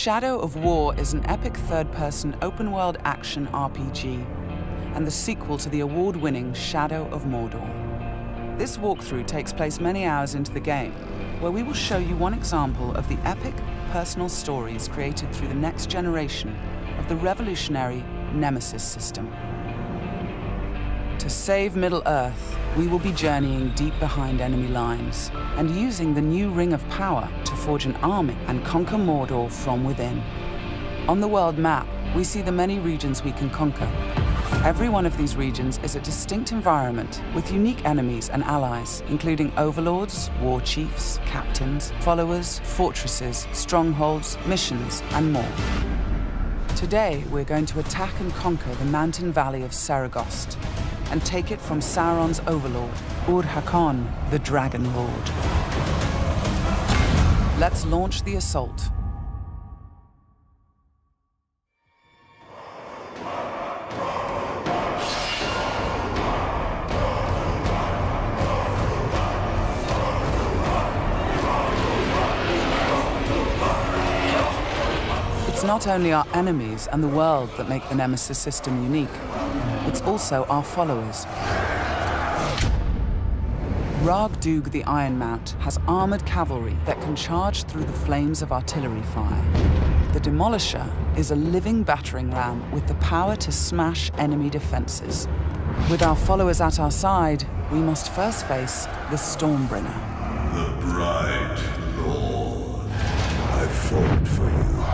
Shadow of War is an epic third-person open-world action RPG and the sequel to the award-winning Shadow of Mordor. This walkthrough takes place many hours into the game, where we will show you one example of the epic, personal stories created through the next generation of the revolutionary Nemesis system. To save Middle-earth, we will be journeying deep behind enemy lines and using the new Ring of Power to forge an army and conquer Mordor from within. On the world map, we see the many regions we can conquer. Every one of these regions is a distinct environment with unique enemies and allies, including overlords, war chiefs, captains, followers, fortresses, strongholds, missions, and more. Today, we're going to attack and conquer the mountain valley of Saragost and take it from Sauron's overlord, Ur-Hakon, the Dragon Lord. Let's launch the assault. It's not only our enemies and the world that make the Nemesis system unique, it's also our followers. Ragdug the Iron Mount has armored cavalry that can charge through the flames of artillery fire. The Demolisher is a living battering ram with the power to smash enemy defenses. With our followers at our side, we must first face the Stormbringer. The bright Lord, I fought for you,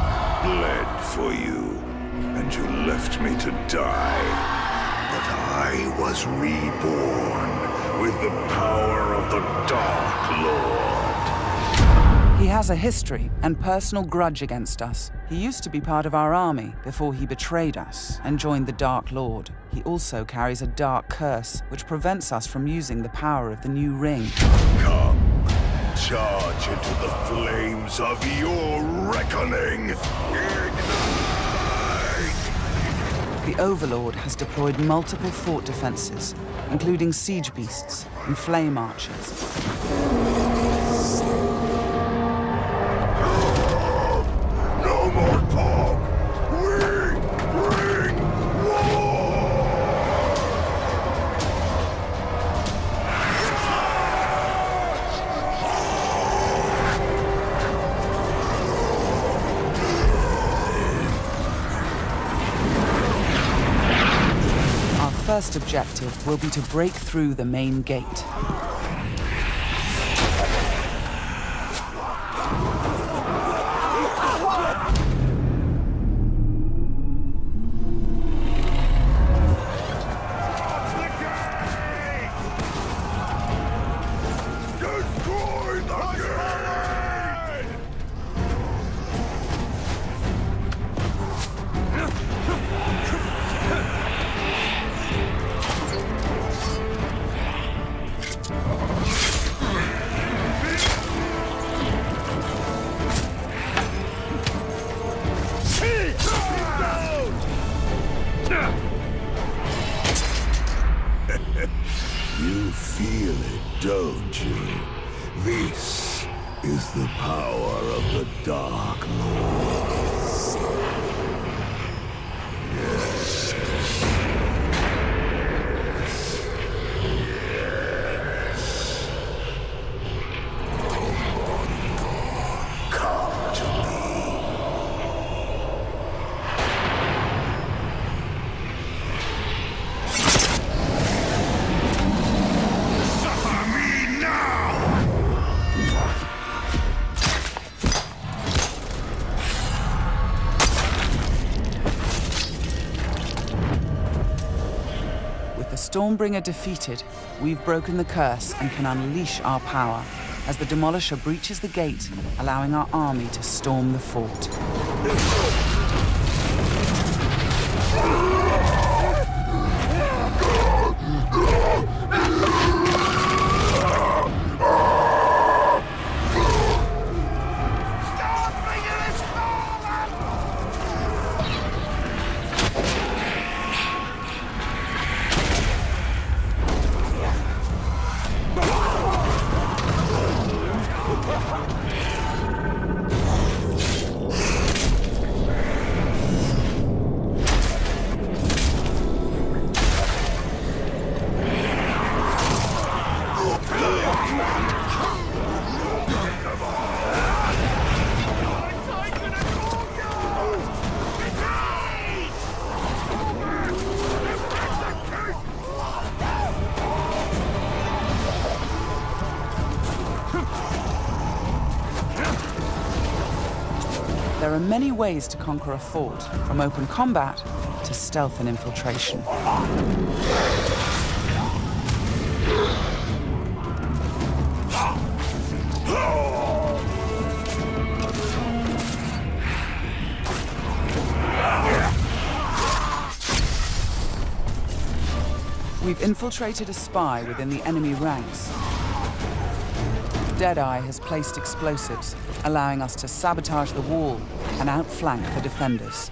bled for you, and you left me to die. But I was reborn with the power of the Dark Lord. He has a history and personal grudge against us. He used to be part of our army before he betrayed us and joined the Dark Lord. He also carries a dark curse which prevents us from using the power of the new ring. Come, charge into the flames of your reckoning. Ignite! The Overlord has deployed multiple fort defenses, including siege beasts and flame archers. No more talk! We bring war! Our first objective will be to break through the main gate. Destroy the gate! You feel it, don't you? This is the power of the Dark Lord. Yes. Yes. Come to me. Suffer me now! With the Stormbringer defeated, we've broken the curse and can unleash our power as the Demolisher breaches the gate, allowing our army to storm the fort. There are many ways to conquer a fort, from open combat to stealth and infiltration. We've infiltrated a spy within the enemy ranks. Deadeye has placed explosives, allowing us to sabotage the wall and outflank the defenders.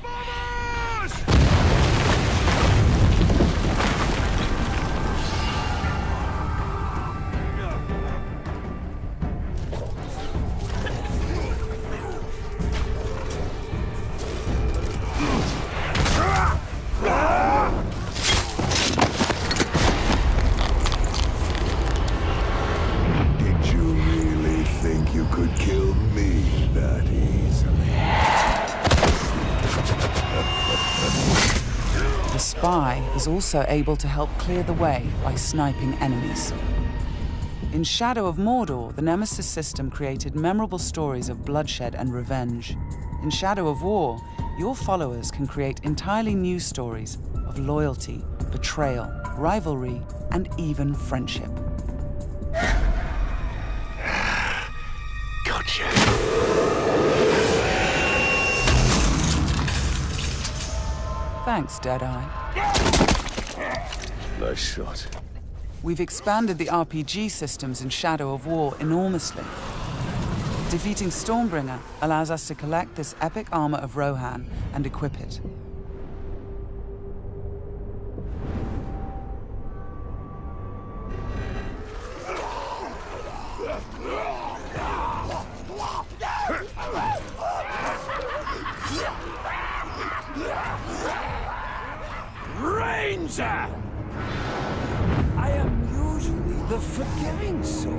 The spy is also able to help clear the way by sniping enemies. In Shadow of Mordor, the Nemesis system created memorable stories of bloodshed and revenge. In Shadow of War, your followers can create entirely new stories of loyalty, betrayal, rivalry, and even friendship. Gotcha. Thanks, Deadeye. Nice shot. We've expanded the RPG systems in Shadow of War enormously. Defeating Stormbringer allows us to collect this epic armor of Rohan and equip it. Ranger! I am usually the forgiving soul,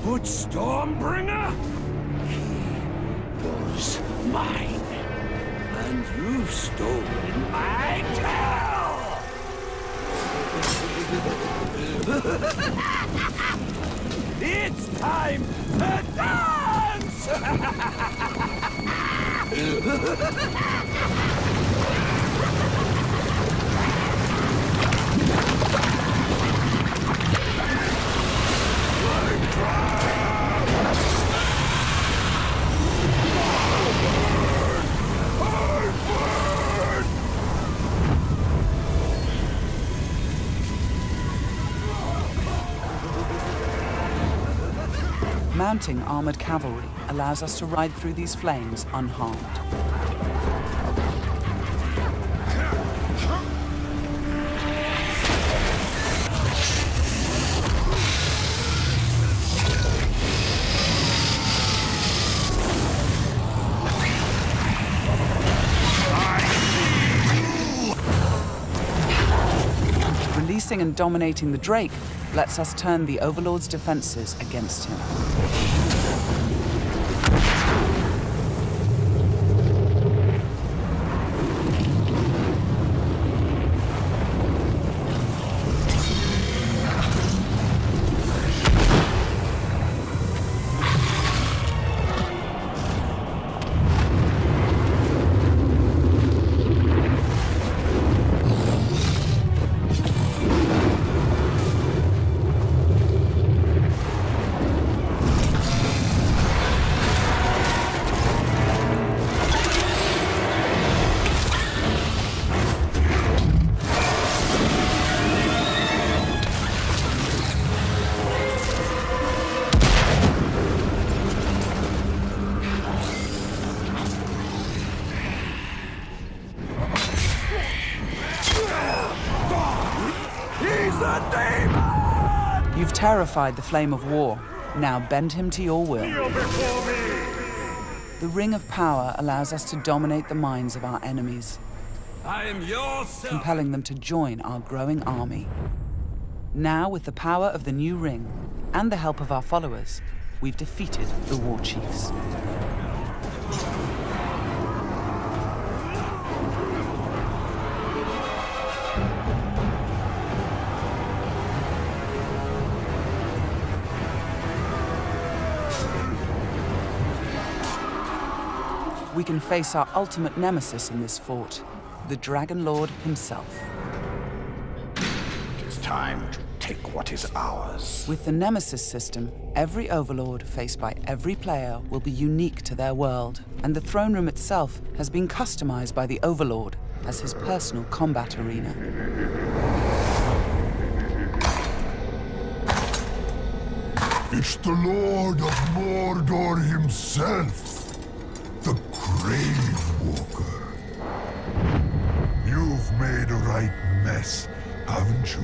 but Stormbringer, he was mine, and you've stolen my tail! It's time to dance! Mounting armored cavalry allows us to ride through these flames unharmed. Releasing and dominating the Drake lets us turn the Overlord's defenses against him. You've terrified the Flame of War. Now bend him to your will. The Ring of Power allows us to dominate the minds of our enemies, I am your son. compelling them to join our growing army. Now, with the power of the new ring and the help of our followers, we've defeated the War Chiefs. We can face our ultimate nemesis in this fort, the Dragon Lord himself. It is time to take what is ours. With the Nemesis system, every Overlord faced by every player will be unique to their world, and the throne room itself has been customized by the Overlord as his personal combat arena. It's the Lord of Mordor himself, the Grave Walker. You've made a right mess, haven't you?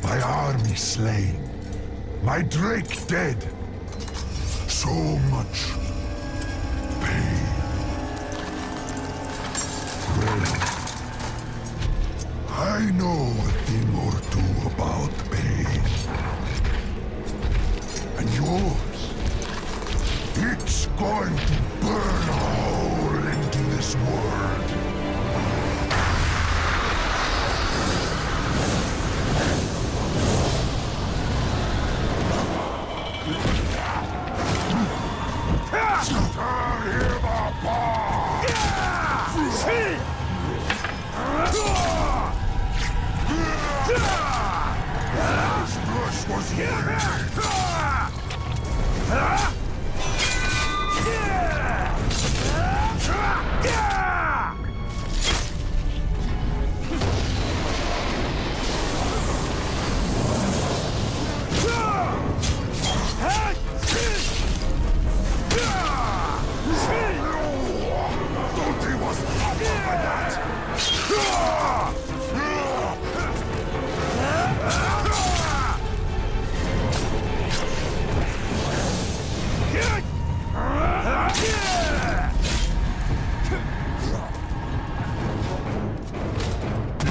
My army slain, my Drake dead. So much pain. Well, I know a thing or two about pain. And yours, it's going to burn a hole into this world. Tear him apart! This was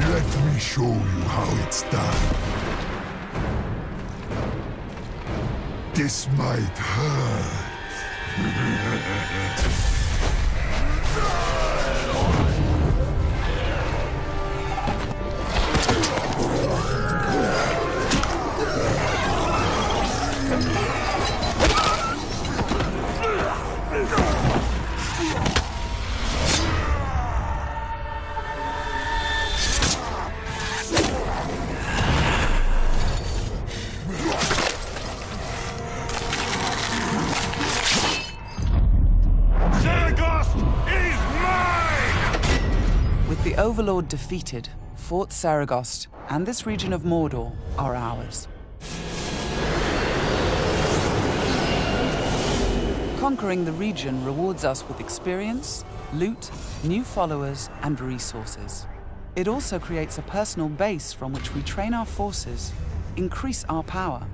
Let me show you how it's done. This might hurt. With the Overlord defeated, Fort Saragost and this region of Mordor are ours. Conquering the region rewards us with experience, loot, new followers, and resources. It also creates a personal base from which we train our forces, increase our power,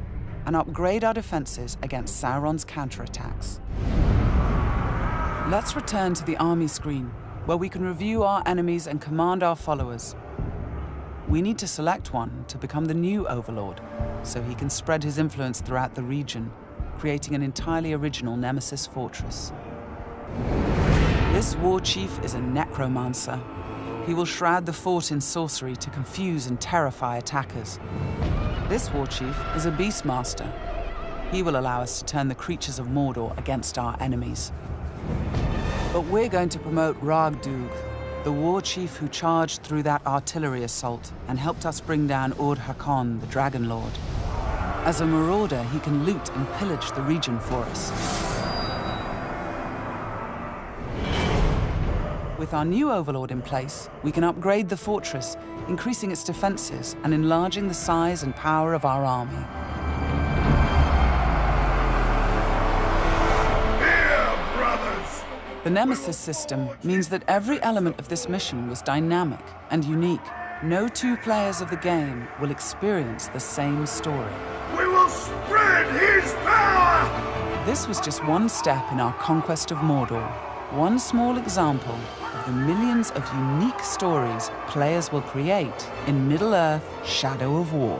and upgrade our defenses against Sauron's counterattacks. Let's return to the army screen, where we can review our enemies and command our followers. We need to select one to become the new Overlord, so he can spread his influence throughout the region, creating an entirely original Nemesis fortress. This war chief is a necromancer. He will shroud the fort in sorcery to confuse and terrify attackers. This war chief is a beastmaster. He will allow us to turn the creatures of Mordor against our enemies. But we're going to promote Ragdug, the war chief who charged through that artillery assault and helped us bring down Ord-Hakon, the Dragon Lord. As a marauder, he can loot and pillage the region for us. With our new Overlord in place, we can upgrade the fortress, increasing its defenses and enlarging the size and power of our army. The Nemesis system means that every element of this mission was dynamic and unique. No two players of the game will experience the same story. We will spread his power! This was just one step in our conquest of Mordor. One small example of the millions of unique stories players will create in Middle-earth: Shadow of War.